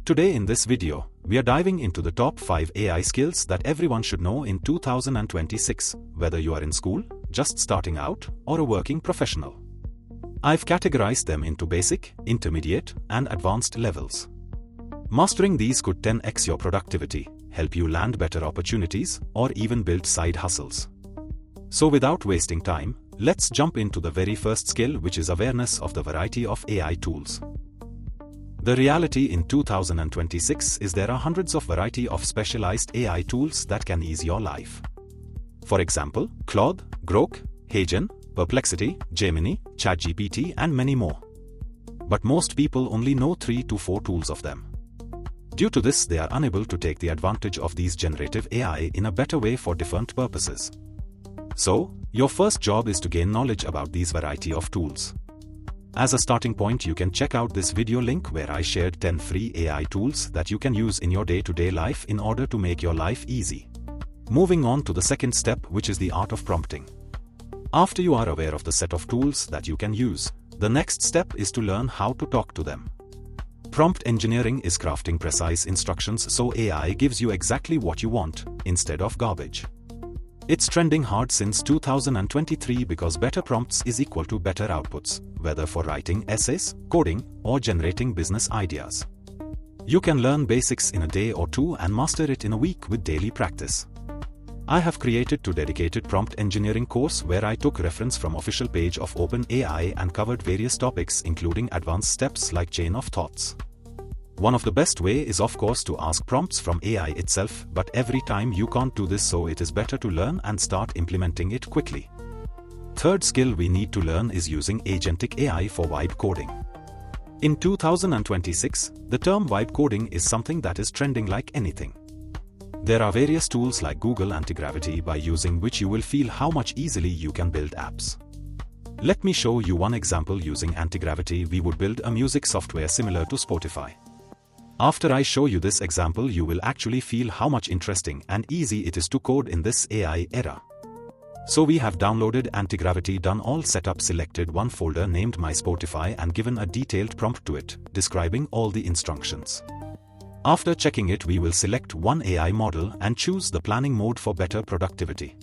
Today in this video, we are diving into the top 5 AI skills that everyone should know in 2026, whether you are in school, just starting out, or a working professional. I've categorized them into basic, intermediate, and advanced levels. Mastering these could 10x your productivity, help you land better opportunities, or even build side hustles. So without wasting time, let's jump into the very first skill, which is awareness of the variety of AI tools. The reality in 2026 is there are hundreds of variety of specialized AI tools that can ease your life. For example, Claude, Grok, HeyGen, Perplexity, Gemini, ChatGPT, and many more. But most people only know 3 to 4 tools of them. Due to this, they are unable to take the advantage of these generative AI in a better way for different purposes. So, your first job is to gain knowledge about these variety of tools. As a starting point, you can check out this video link where I shared 10 free AI tools that you can use in your day-to-day life in order to make your life easy. Moving on to the second step, which is the art of prompting. After you are aware of the set of tools that you can use, the next step is to learn how to talk to them. Prompt engineering is crafting precise instructions so AI gives you exactly what you want, instead of garbage. It's trending hard since 2023 because better prompts is equal to better outputs, whether for writing essays, coding, or generating business ideas. You can learn basics in a day or two and master it in a week with daily practice. I have created 2 dedicated prompt engineering course where I took reference from official page of OpenAI and covered various topics including advanced steps like chain of thoughts. One of the best way is of course to ask prompts from AI itself, but every time you can't do this, so it is better to learn and start implementing it quickly. Third skill we need to learn is using Agentic AI for vibe coding. In 2026, the term vibe coding is something that is trending like anything. There are various tools like Google Antigravity by using which you will feel how much easily you can build apps. Let me show you one example. Using Antigravity, we would build a music software similar to Spotify. After I show you this example, you will actually feel how much interesting and easy it is to code in this AI era. So we have downloaded Antigravity, done all setup, selected one folder named My Spotify and given a detailed prompt to it, describing all the instructions. After checking it, we will select one AI model and choose the planning mode for better productivity.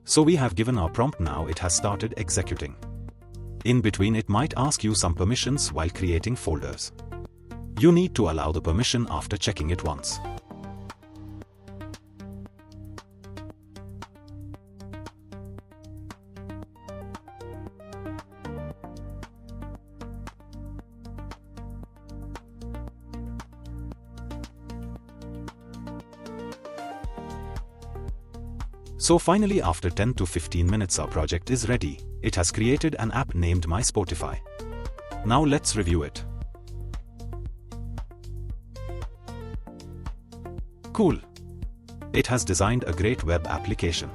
So we have given our prompt. Now it has started executing. In between, it might ask you some permissions while creating folders. You need to allow the permission after checking it once. So finally, after 10 to 15 minutes, our project is ready. It has created an app named My Spotify. Now let's review it. Cool. It has designed a great web application.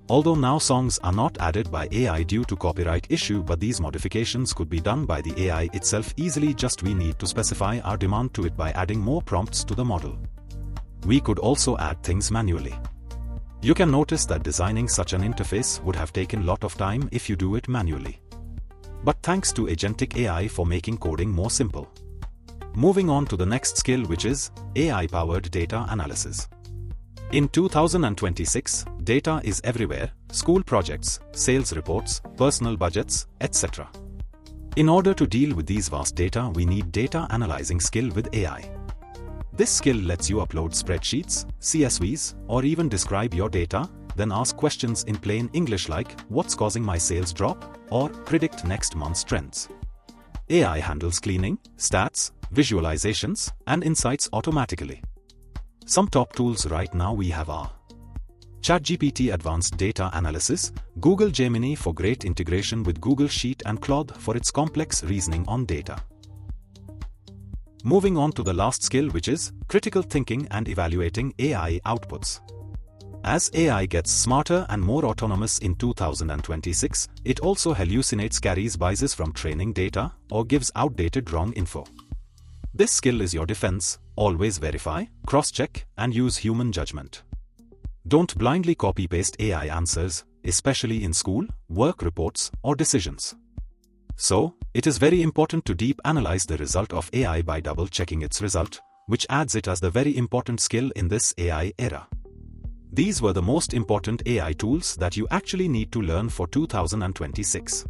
Although now songs are not added by AI due to copyright issue, but these modifications could be done by the AI itself easily. Just we need to specify our demand to it by adding more prompts to the model. We could also add things manually. You can notice that designing such an interface would have taken a lot of time if you do it manually. But thanks to Agentic AI for making coding more simple. Moving on to the next skill, which is AI-powered data analysis. In 2026, data is everywhere: school projects, sales reports, personal budgets, etc. In order to deal with these vast data, we need data analyzing skill with AI. This skill lets you upload spreadsheets, CSVs, or even describe your data, then ask questions in plain English like, what's causing my sales drop, or predict next month's trends. AI handles cleaning, stats, visualizations, and insights automatically. Some top tools right now we have are ChatGPT Advanced Data Analysis, Google Gemini for great integration with Google Sheet, and Claude for its complex reasoning on data. Moving on to the last skill, which is critical thinking and evaluating AI outputs. As AI gets smarter and more autonomous in 2026, it also hallucinates, carries biases from training data, or gives outdated wrong info. This skill is your defense. Always verify, cross-check, and use human judgment. Don't blindly copy-paste AI answers, especially in school, work reports, or decisions. So, it is very important to deep analyze the result of AI by double-checking its result, which adds it as the very important skill in this AI era. These were the most important AI tools that you actually need to learn for 2026.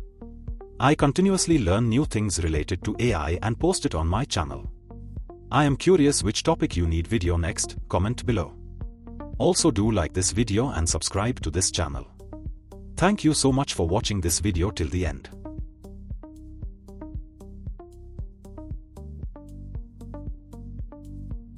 I continuously learn new things related to AI and post it on my channel. I am curious which topic you need video next, comment below. Also do like this video and subscribe to this channel. Thank you so much for watching this video till the end.